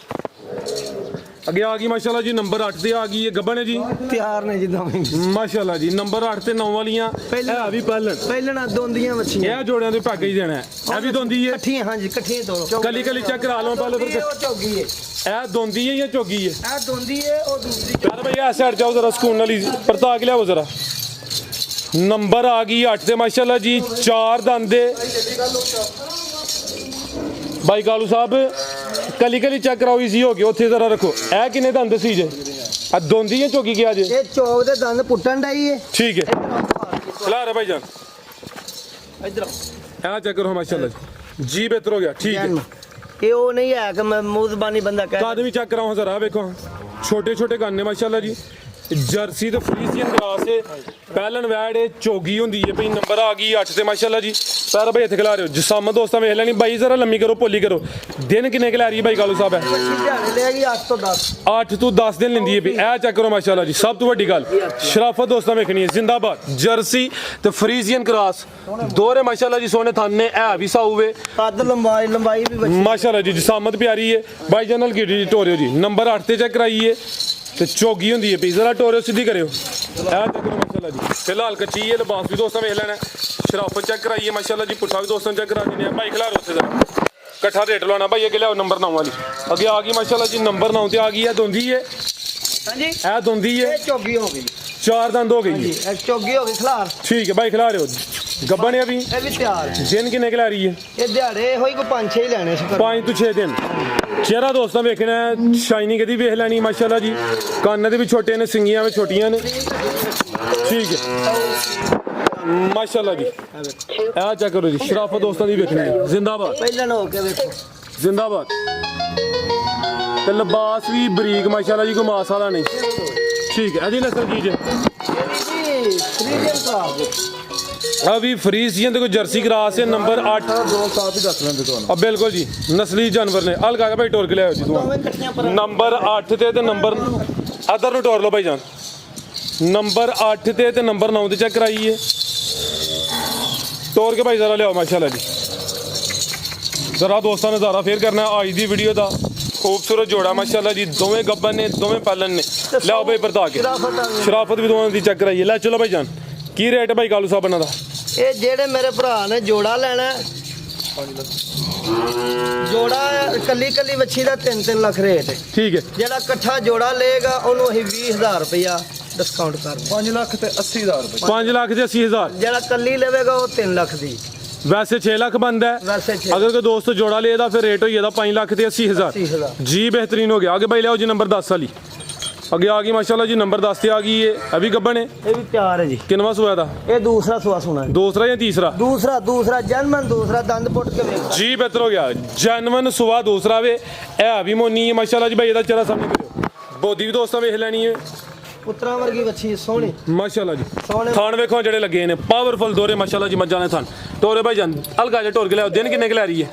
ਅੱਗੇ ਆ ਗਈ ਮਾਸ਼ਾਅੱਲਾ ਜੀ ਨੰਬਰ 8 ਤੇ ਆ ਗਈ ਹੈ ਗੱਬਣ ਹੈ ਜੀ। ਤਿਆਰ ਨੇ ਜਿੱਦਾਂ ਵੀ ਮਾਸ਼ਾਅੱਲਾ ਜੀ ਨੰਬਰ 8 ਤੇ 9 ਵਾਲੀਆਂ ਹੈ ਵੀ ਪਹਿਲਨ। ਪਹਿਲਣਾ ਦੋਂਦੀਆਂ ਵੱਛੀਆਂ ਇਹ ਜੋੜਿਆਂ ਦੇ ਪੈਕੇਜ ਦੇਣਾ ਹੈ। ਇਹ ਵੀ ਦੋਂਦੀ ਹੈ। ਇਕੱਠੀਆਂ ਹਾਂਜੀ ਇਕੱਠੀਆਂ ਦੋ ਕਲੀ ਕਲੀ ਚੈੱਕ ਕਰਾ ਲਓ ਪਹਿਲੇ ਫਿਰ। ਉਹ ਝੋਗੀ ਹੈ ਇਹ ਦੋਂਦੀ ਹੈ ਜਾਂ ਚੋਗੀ ਹੈ? ਇਹ ਦੋਂਦੀ ਹੈ ਉਹ ਦੂਸਰੀ ਯਾਰ ਭਾਈ ਇਸ ਸਾਈਡ ਜਾਓ ਜ਼ਰਾ ਸਕੂਨ ਵਾਲੀ ਪਰਤਾ ਕੇ ਲਿਆਓ ਜ਼ਰਾ। ਨੰਬਰ ਆ ਗਈ 8 ਤੇ ਮਾਸ਼ਾਅੱਲਾ ਜੀ 4 ਦੰਦ ਦੇ ਭਾਈ ਕਾਲੂ ਸਾਹਿਬ। ਕਲੀ ਕਲੀ ਚੈੱਕ ਕਰਾਓ ਇਜ਼ੀ ਹੋ ਗਿਆ। ਉੱਥੇ ਜ਼ਰਾ ਰੱਖੋ। ਇਹ ਕਿੰਨੇ ਦੰਦ ਸੀ ਜੇ? ਆ ਦੋਂਦੀ ਹੈ ਚੋਗੀ ਕਿਹਾ ਜੇ? ਇਹ ਚੌਕ ਦੇ ਦੰਦ ਪੁੱਟਣ ਡਈ ਹੈ। ਠੀਕ ਹੈ ਖਿਲਾ ਰਹੇ ਭਾਈ ਜਾਨ। ਇਧਰ ਇਹ ਚੈੱਕ ਕਰੋ ਮਾਸ਼ਾਅੱਲਾ ਜੀ। ਬਿਹਤਰ ਹੋ ਗਿਆ। ਠੀਕ ਹੈ। ਇਹ ਉਹ ਨਹੀਂ ਹੈ ਕਿ ਮੈਂ ਮੂੰਹ ਜ਼ਬਾਨੀ ਬੰਦਾ ਕਹਿ ਕੱਦ ਵੀ ਚੈੱਕ ਕਰਾਓ ਜ਼ਰਾ। ਵੇਖੋ ਛੋਟੇ ਛੋਟੇ ਕੰਨ ਨੇ ਮਾਸ਼ਾਅੱਲਾ ਜੀ। ਜਰਸੀ ਤੇ ਫਰੀਜ਼ੀਅਨ ਗਰਾਸ ਹੈ। ਪਹਿਲਨ ਵੈੜ ਚੋਗੀ ਹੁੰਦੀ ਹੈ ਭਾਈ। ਨੰਬਰ ਆ ਗਈ 8 ਤੇ ਮਾਸ਼ਾਅੱਲਾ ਜੀ। ਪੈਰ ਭਾਈ ਇੱਥੇ ਖਿਲਾ ਰਹੇ ਹੋ ਜਿਸਮ ਦੋਸਤਾਂ ਵੇਖ ਲੈਣੀ। ਬਾਈ ਜ਼ਰਾ ਲੰਮੀ ਕਰੋ ਭੋਲੀ ਕਰੋ। ਦਿਨ ਕਿੰਨੇ ਖਿਲਾ ਰਹੀ ਹੈ ਭਾਈ ਕਾਲੂ ਸਾਹਿਬ ਹੈ? ਦਿਹਾੜੇ ਲੈਗੀ 8 ਤੋਂ 10 8 ਤੋਂ 10 ਦਿਨ ਲੈਂਦੀ ਹੈ ਵੀ। ਇਹ ਚੈੱਕ ਕਰੋ ਮਾਸ਼ਾਅੱਲਾ ਜੀ। ਸਭ ਤੋਂ ਵੱਡੀ ਗੱਲ ਸ਼ਰਾਫਤ ਦੋਸਤਾਂ ਵੇਖਣੀ ਹੈ। ਜ਼ਿੰਦਾਬਾਦ। ਜਰਸੀ ਤੇ ਫਰੀਜ਼ੀਅਨ ਕਰਾਸ ਦੋਰੇ ਮਾਸ਼ਾਅੱਲਾ ਜੀ ਸੋਹਣੇ ਥਣ ਨੇ। ਇਹ ਵੀ ਸਾਊਵੇ ਕੱਦ ਲੰਬਾਈ ਵੀ ਵੱਛੀ ਮਾਸ਼ਾਅੱਲਾ ਜੀ। ਜਿਸਾਮਤ ਪਿਆਰੀ ਹੈ। ਬਾਈ ਜਨਰਲ ਕੀ ਟੋਰਿਓ ਜੀ ਨੰਬਰ 8 ਤੇ ਚੈੱਕ ਕਰਾਈਏ ਤੇ ਚੋਗੀ ਹੁੰਦੀ ਹੈ ਵੀ। ਜ਼ਰਾ ਟੋਰਿਓ ਸਿੱਧੀ ਕਰਿਓ। ਇਹ ਚੈੱਕ ਕਰੋ ਮਾਸ਼ਾਅੱਲਾ ਜੀ। ਫਿਲਹਾਲ ਕੱਚੀ ਹੈ। ਲਿਬਾਸ ਵੀ ਦੋਸਤਾਂ ਵੇਖ ਲੈਣਾ। ਸ਼ਰਾਫਤ ਚੈੱਕ ਕਰਾਈਏ ਮਾਸ਼ਾਅੱਲਾ ਜੀ। ਪੁੱਠਾ ਵੀ ਦੋਸਤਾਂ ਚੈੱਕ ਕਰਾ ਦਿੰਦੇ ਆ। ਭਾਈ ਖਿਲਾ ਰਹੇ ਉੱਥੇ ਜ਼ਰਾ ਇਕੱਠਾ ਰੇਟ ਲਵਾਉਣਾ ਭਾਈ। ਅੱਗੇ ਲਿਆਓ ਨੰਬਰ 9 ਵਾਲੀ। ਅੱਗੇ ਆ ਗਈ ਮਾਸ਼ਾਅੱਲਾ ਜੀ ਨੰਬਰ 9 ਤੇ ਆ ਗਈ ਹੈ। ਦੋਂਦੀ ਹੈ। ਹਾਂਜੀ ਇਹ ਦੋਂਦੀ ਹੈ। ਇਹ ਚੋਗੀ ਹੋ ਗਈ 4 ਦੰਦ ਹੋ ਗਈ ਜੀ। ਇਹ ਚੋਗੀ ਹੋ ਗਈ ਖਲਾਰ। ਠੀਕ ਹੈ ਭਾਈ ਖਿਲਾ ਰਹੇ ਹੋ। ਗੱਬਣ ਹੈ ਵੀ। ਇਹ ਵੀ ਤਿਆਰ ਦਿਨ ਕਿੰਨੇ ਖਿਲਾ ਰਹੀ ਹੈ? ਇਹ ਦਿਹਾੜੇ ਹੋਈ ਕੋ 5-6 ਹੀ ਲੈਣੇ ਸੀ 5 ਤੋਂ 6 ਦਿਨ। ਚਿਹਰਾ ਦੋਸਤਾਂ ਵੇਖਣਾ। ਸ਼ਾਈਨਿੰਗ ਇਹਦੀ ਵੇਖ ਲੈਣੀ ਮਾਸ਼ਾਅੱਲਾ ਜੀ। ਕੰਨ ਦੇ ਵੀ ਛੋਟੇ ਨੇ, ਸਿੰਗੀਆਂ ਵੀ ਛੋਟੀਆਂ ਨੇ। ਠੀਕ ਹੈ ਮਾਸ਼ਾਅੱਲਾ ਜੀ। ਇਹ ਚੈੱਕ ਕਰੋ ਜੀ। ਸ਼ਰਾਫਤ ਦੋਸਤਾਂ ਦੀ ਵੇਖਣੀ ਹੈ। ਜ਼ਿੰਦਾਬਾਦ ਪਹਿਲਾਂ ਹੋ ਕੇ ਵੇਖੋ ਜ਼ਿੰਦਾਬਾਦ। ਤੇ ਲਿਬਾਸ ਵੀ ਬਰੀਕ ਮਾਸ਼ਾਅੱਲਾ ਜੀ। ਕੋਈ ਮਾਸ ਵਾਲਾ ਨਹੀਂ। ਠੀਕ ਹੈ। ਇਹਦੀ ਨਸਲ ਕੀ ਜੇ? ਜੀ ਫਰੀਜ਼ਨ ਕਰਾਸ ਆ ਵੀ ਫਰੀਜ਼ੀਅਨ ਤੇ ਕੋਈ ਜਰਸੀ ਕਰਾਸ ਹੈ। ਨੰਬਰ 8 2 ਸਾਲ ਹੀ ਦੱਸ ਲੈਂਦੇ ਤੁਹਾਨੂੰ। ਬਿਲਕੁਲ ਜੀ ਨਸਲੀ ਜਾਨਵਰ ਨੇ। ਹਲਕਾ ਕੇ ਭਾਈ ਟੋਰ ਕੇ ਲਿਆਓ ਜੀ ਦੋਵੇਂ ਇਕੱਠੀਆਂ ਪਰ ਨੰਬਰ 8 ਤੇ ਨੰਬਰ ਅਦਰ ਨੂੰ ਟੋਰ ਲਓ ਭਾਈ ਜਾਨ। ਨੰਬਰ 8 ਤੇ ਨੰਬਰ 9 ਤੇ ਚੈੱਕ ਕਰਾਈਏ। ਟੋਰ ਕੇ ਭਾਈ ਜ਼ਰਾ ਲਿਆਓ ਮਾਸ਼ਾਅੱਲਾ ਜੀ। ਜ਼ਰਾ ਦੋਸਤਾਂ ਨਜ਼ਾਰਾ ਫੇਰ ਕਰਨਾ ਅੱਜ ਦੀ ਵੀਡੀਓ ਦਾ। ਖੂਬਸੂਰਤ ਜੋੜਾ ਮਾਸ਼ਾਅੱਲਾ ਜੀ। ਦੋਵੇਂ ਗੱਬਨ ਨੇ, ਦੋਵੇਂ ਪਾਲਨ ਨੇ। ਲਿਆਓ ਭਾਈ ਵਰਤਾ ਕੇ। ਸ਼ਰਾਫਤ ਵੀ ਦੋਵਾਂ ਦੀ ਚੈੱਕ ਕਰਾਈਏ। ਲੈ ਚਲੋ ਭਾਈ ਜਾਨ। ਕੀ ਰੇਟ ਹੈ ਭਾਈ ਕਾਲੂ ਸਾਹਿਬ ਇਹਨਾਂ ਦਾ? ਇਹ ਜਿਹੜੇ ਮੇਰੇ ਭਰਾ ਨੇ ਜੋੜਾ ਲੈਣਾ, ਜੋੜਾ ਕੱਲੀ ਕੱਲੀ ਵੱਛੀ ਦਾ 3-3 ਲੱਖ ਰੇਟ ਹੈ। ਠੀਕ ਹੈ ਜਿਹੜਾ ਇਕੱਠਾ ਜੋੜਾ ਲਏਗਾ ਉਹਨੂੰ ਅਸੀਂ 20,000 ਰੁਪਇਆ ਡਿਸਕਾਊਂਟ ਕਰ ਦਿੰਦੇ। 5 ਲੱਖ ਤੇ 80,000 ਰੁਪਏ। 5 ਲੱਖ ਤੇ 80,000। ਜਿਹੜਾ ਕੱਲੀ ਲਵੇਗਾ ਉਹ 3 ਲੱਖ ਦੀ। ਵੈਸੇ 6 ਲੱਖ ਬੰਦਾ ਹੈ। ਵੈਸੇ ਅਗਰ ਕੋਈ ਦੋਸਤ ਜੋੜਾ ਲਏਦਾ ਫਿਰ ਰੇਟ ਹੋਈ ਇਹਦਾ 5 ਲੱਖ ਤੇ 80,000। 80,000 ਜੀ बेहतरीन हो गया। आगे भाई लियाओ जी नंबर 10 वाली। आगे आ गई माशाल्लाह जी नंबर 10 से आ गई है। अभी गब्बन है ਇਹ ਵੀ ਤਿਆਰ ਹੈ ਜੀ। किनवा सोया था? ਇਹ ਦੂਸਰਾ ਸੁਆ ਸੁਣਾ ਹੈ। दूसरा या तीसरा? ਦੂਸਰਾ ਜਨਮਨ ਦੂਸਰਾ ਦੰਦ ਪੁੱਟ ਕੇ ਵੇਖ। जी बेहतर हो गया। जानवन सुबह दूसरा वे ए भी मोनी है माशाल्लाह जी भाई ਇਹਦਾ ਚਿਹਰਾ ਸਾਹਮਣੇ ਕਰਿਓ। ਬੋਦੀ ਵੀ ਦੋਸਤਾਂ ਵੇਖ ਲੈਣੀ ਹੈ ਪੁੱਤਰਾਂ ਵਰਗੀ ਵੱਛੀ ਸੋਹਣੀ ਮਾਸ਼ਾਅੱਲਾ ਜੀ। ਸੋਹਣੇ ਥਾਣ ਵੇਖੋ ਜਿਹੜੇ ਲੱਗੇ ਨੇ ਪਾਵਰਫੁਲ ਦੋਰੇ ਮਾਸ਼ਾਅੱਲਾ ਜੀ ਮੱਝਾਂ ਨੇ ਥਾਣ। ਟੋਰੇ ਭਾਈ ਜਾਨ ਹਲਕਾ ਜਿਹਾ ਟੋਰ ਕੇ ਲਿਆਓ। ਦਿਨ ਕਿੰਨੇ ਕੁ ਲੈ ਰਹੀ ਹੈ?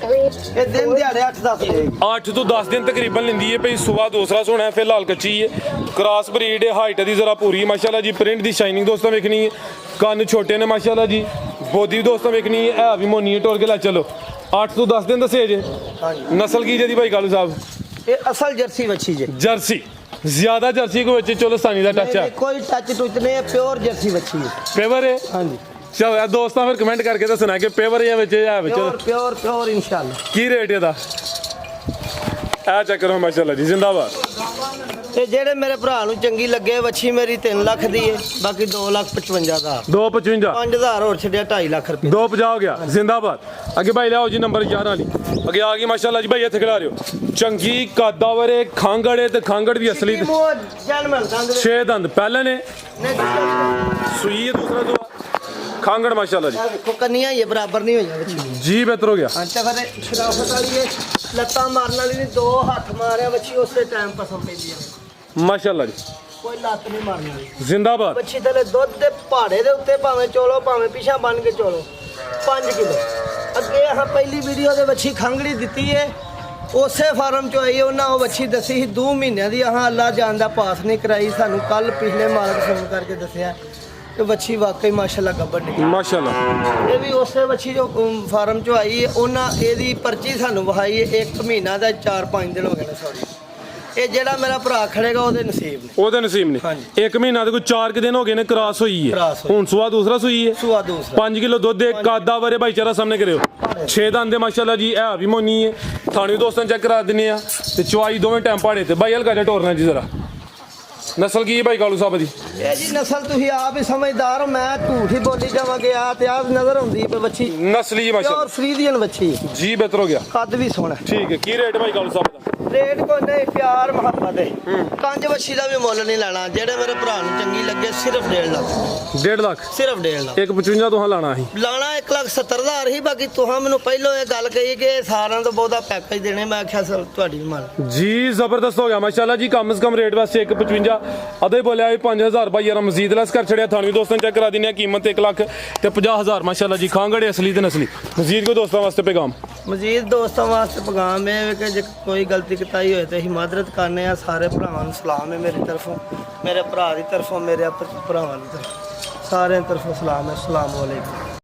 ਇਹ ਦਿਨ ਦਿਹਾੜੇ 8-10 ਲਏਗੀ। 8 ਤੋਂ 10 दिन तकरीबन लेंदी है भाई। सुबह दूसरा सोना है फिलहाल कच्ची है। क्रॉस ब्रीड है। हाइट दी जरा पूरी माशाल्लाह जी। प्रिंट दी शाइनिंग दोस्तों वेखनी है। कान छोटे ने माशाल्लाह जी। बोदी दोस्तों वेखनी है भी मोनी है। टोर के ला चलो 8 ਤੋਂ 10 दिन दसे जे। नस्ल की जी भाई कालू साहब? ਇਹ ਅਸਲ ਜਰਸੀ ਵੱਛੀ ਜੇ। जर्सी ज्यादा जर्सी को ਵਿੱਚ ਚੋਲਸਤਾਨੀ ਦਾ ਟੱਚ ਨਹੀਂ, ਹੈ। ਕੋਈ ਟੱਚ ਟੁੱਚ ਨਹੀਂ, ਇਹ ਪਿਓਰ ਜਰਸੀ ਵੱਛੀ ਹੈ। पेवर है। ਹਾਂਜੀ ਚਲੋ ਯਾਰ ਦੋਸਤਾਂ ਫਿਰ ਕਮੈਂਟ ਕਰਕੇ ਦੱਸਣਾ ਕਿ ਪੇਵਰ ਜਾਂ ਵਿੱਚ ਹੈ ਵਿੱਚ ਪਿਓਰ ਇਨਸ਼ਾਅੱਲਾ। ਕੀ ਰੇਟ ਇਹਦਾ? ਆ ਚੈੱਕ ਕਰੋ ਮਾਸ਼ਾਅੱਲਾ ਜੀ ਜ਼ਿੰਦਾਬਾਦ। ਤੇ ਜਿਹੜੇ ਮੇਰੇ ਭਰਾ ਨੂੰ ਚੰਗੀ ਲੱਗੇ ਵੱਛੀ ਮੇਰੀ 3 ਲੱਖ ਦੀ ਹੈ, ਬਾਕੀ 2,55,000 255 5,000 ਹੋਰ ਛੱਡਿਆ 2.5 ਲੱਖ ਰੁਪਏ। 250 ਹੋ ਗਿਆ ਜ਼ਿੰਦਾਬਾਦ। ਅੱਗੇ ਭਾਈ ਲਿਆਓ ਜੀ ਨੰਬਰ 11 ਵਾਲੀ। ਅੱਗੇ ਆ ਗਈ ਮਾਸ਼ਾਅੱਲਾ ਜੀ ਭਾਈ ਇੱਥੇ ਖਿਲਾ ਰਹੇ ਹੋ। ਚੰਗੀ ਕਾਦਾਵਰੇ ਖਾਂਗੜੇ ਤੇ ਖਾਂਗੜ ਦੀ ਅਸਲੀ ਜਨਮਨ ਦੰਦ 6 ਦੰਦ ਪਹਿਲੇ ਨੇ ਸੂਈ ਹੈ ਦੂਸਰਾ ਜੋ ਖਾਂਗੜ ਮਾਸ਼ਾਅੱਲਾ ਜੀ। ਵੇਖੋ ਕੰਨੀਆਂ ਹੀ ਹੈ, ਬਰਾਬਰ ਨਹੀਂ ਹੋਈਆਂ ਵੱਛੀ। ਜੀ ਬਿਹਤਰ ਹੋ ਗਿਆ। ਹਾਂ ਤੇ ਫਿਰ ਸ਼ਰਾਫਤ ਵਾਲੀ ਹੈ, ਲੱਤਾਂ ਮਾਰਨ ਵਾਲੀ ਨਹੀਂ, 2 ਹੱਥ ਮਾਰਿਆ ਵੱਛੀ ਉਸੇ ਟਾਈਮ ਪਸੰਦ ਪੈਂਦੀ ਹੈ। ਮਾਸ਼ਾਅੱਲਾ ਜੀ ਕੋਈ ਲੱਤ ਨਹੀਂ ਮਾਰਨੀ ਵਾਲੀ ਜ਼ਿੰਦਾਬਾਦ। ਵੱਛੀ ਥੱਲੇ ਦੁੱਧ ਦੇ ਪਹਾੜੇ ਦੇ ਉੱਤੇ ਭਾਵੇਂ ਚੋਲੋ ਭਾਵੇਂ ਪਿਛਾ ਬਣ ਕੇ ਚੋਲੋ 5 ਕਿਲੋ। ਅੱਗੇ ਆਹ ਪਹਿਲੀ ਵੀਡੀਓ ਦੇ ਵੱਛੀ ਖੰਗੜੀ ਦਿੱਤੀ ਹੈ, ਉਸੇ ਫਾਰਮ ਚੋਂ ਆਈ। ਉਹਨਾਂ ਉਹ ਵੱਛੀ ਦੱਸੀ ਸੀ 2 ਮਹੀਨਿਆਂ ਦੀ। ਆਹ ਅੱਲਾ ਜਾਨ ਦਾ ਪਾਸ ਨਹੀਂ ਕਰਾਈ। ਸਾਨੂੰ ਕੱਲ ਪਿਛਲੇ ਮਾਲਕ ਫੋਨ ਕਰਕੇ ਦੱਸਿਆ ਕਿ ਵੱਛੀ ਵਾਕਈ ਮਾਸ਼ਾਅੱਲਾ ਗੱਬੜ ਨਿਕਲੀ। ਮਾਸ਼ਾਅੱਲਾ ਇਹ ਵੀ ਉਸੇ ਵੱਛੀ ਜੋ ਫਾਰਮ ਚੋਂ ਆਈ ਹੈ। ਉਹਨਾਂ ਇਹਦੀ ਪਰਚੀ ਸਾਨੂੰ ਵਹਾਈ ਹੈ। 1 ਮਹੀਨਾ ਦਾ 4-5 ਦਿਨ ਹੋ ਗਏ ਨੇ। ਸੌਰੀ, ਇਹ ਜਿਹੜਾ ਮੇਰਾ ਭਰਾ ਖੜੇਗਾ ਉਹਦੇ ਨਸੀਬ ਨੇ। ਉਹਦੇ ਨਸੀਬ ਨੇ। ਹਾਂਜੀ। 1 ਮਹੀਨਾ ਦੇ ਕੋਈ 4 ਦਿਨ ਹੋ ਗਏ ਨੇ ਕ੍ਰਾਸ ਹੋਈ ਹੈ। ਕ੍ਰਾਸ ਹੋਈ। ਹੁਣ ਸੁਆ ਦੂਸਰਾ ਸੂਈ ਹੈ। ਸੁਆ ਦੂਸਰਾ 5 ਕਿਲੋ ਦੁੱਧ ਦੇ ਕਾਦਾ ਬਾਰੇ ਭਾਈਚਾਰਾ ਸਾਹਮਣੇ ਕਰਿਓ। 6 ਦੰਦ ਦੇ ਮਾਸ਼ਾਅੱਲਾ ਜੀ। ਇਹ ਵੀ ਮੋਨੀ ਹੈ। ਥਾਣੇ ਦੋਸਤਾਂ ਚੈੱਕ ਕਰਾ ਦਿੰਨੇ ਆ ਤੇ ਚੁਆਈ ਦੋਵੇਂ ਟਾਈਮ ਪਾੜੇ ਤੇ ਭਾਈ ਹਲਕਾ ਜਿਹਾ ਟੋਰਨਾ ਜੀ ਜ਼ਰਾ। ਨਸਲ ਕੀ ਹੈ ਭਾਈ ਕਾਲੂ ਸਾਹਿਬ ਦੀ? ਇਹ ਜੀ ਨਸਲ ਤੁਸੀਂ ਆਪ ਹੀ ਸਮਝਦਾਰ ਹੋ, ਮੈਂ ਝੂਠ ਹੀ ਬੋਲੀ ਜਾਵਾਂਗੇ। ਆ ਤੇ ਆਪ ਨਜ਼ਰ ਆਉਂਦੀ ਹੈ ਵੱਛੀ ਨਸਲੀ ਜੀ ਮਾਸ਼ਾਅੱਲਾ ਪਿਓਰ ਫਰੀਦੀਅਨ ਵੱਛੀ। ਜੀ ਬਿਹਤਰ ਹੋ ਗਿਆ। ਕੱਦ ਵੀ ਸੋਹਣਾ। ਠੀਕ ਹੈ। ਕੀ ਰੇਟ ਭਾਈ ਕਾਲੂ ਸਾਹਿਬ ਦਾ? ਰੇਟ ਕੋਈ ਨਹੀਂ, ਪਿਆਰ ਮੁਹੱਬਤ ਹੈ। ਕੰਜ ਵੱਛੀ ਦਾ ਵੀ ਮੁੱਲ ਨਹੀਂ ਲੈਣਾ। ਜਿਹੜੇ ਮੇਰੇ ਭਰਾ ਨੂੰ ਚੰਗੀ ਲੱਗੇ ਸਿਰਫ 1.5 ਲੱਖ। 1.5 ਲੱਖ ਸਿਰਫ 1.5 ਲੱਖ 155 ਤੋਂ ਲਾਣਾ ਸੀ। ਲਾਣਾ 1,70,000 ਹੀ। ਬਾਕੀ ਤੁਹਾਂ ਮੈਨੂੰ ਪਹਿਲਾਂ ਇਹ ਗੱਲ ਕਹੀ ਕਿ ਸਾਰਿਆਂ ਤੋਂ ਬਹੁਤਾ ਪੈਕੇਜ ਦੇਣੇ। ਮੈਂ ਆਖਿਆ ਸਰ ਤੁਹਾਡੀ ਵੀ ਮੰਨ। ਜੀ ਜ਼ਬਰਦਸਤ ਹੋ ਗਿਆ ਮਾਸ਼ਾਅੱਲਾ ਜੀ। ਕਮ ਸੇ ਕਮ ਰੇਟ ਵਾਸਤੇ 155 ਅਦੇ ਬੋਲਿਆ 5000 ਰੁਪਏ ਯਾਰ ਮਜ਼ੀਦ ਲੈਸ ਕਰ ਛੜਿਆ। ਥਾਣੀ ਦੋਸਤਾਂ ਚੈੱਕ ਕਰਾ ਦਿੰਨੇ ਆ। ਕੀਮਤ 1 ਲੱਖ ਤੇ 50,000 ਮਾਸ਼ਾਅੱਲਾ ਜੀ। ਖਾਂਗੜੇ ਅਸਲੀ ਤੇ ਨਸਲੀ। ਮਜ਼ੀਦ ਕੋ ਦੋਸਤਾਂ ਵਾਸਤੇ ਪੈਗਾਮ? ਮਜ਼ੀਦ ਦੋਸਤਾਂ ਵਾਸਤੇ ਪੈਗਾਮ ਇਹ ਹੈ ਕਿ ਜੇ ਕੋਈ ਗਲਤੀ ਕਿਤਾਈ ਹੋਏ ਤੇ ਅਸੀਂ ਮਾਦਰਤ ਕਰਨੇ ਆ। ਸਾਰੇ ਭਰਾਵਾਂ ਨੂੰ ਸਲਾਮ ਹੈ ਮੇਰੀ ਤਰਫੋਂ, ਮੇਰੇ ਭਰਾ ਦੀ ਤਰਫੋਂ, ਮੇਰੇ ਭਰਾਵਾਂ ਦੀ ਤਰਫੋਂ, ਸਾਰਿਆਂ ਦੀ ਤਰਫੋਂ ਸਲਾਮ ਹੈ। ਅਸਲਾਮ ਵਾਲੇਕੁਮ।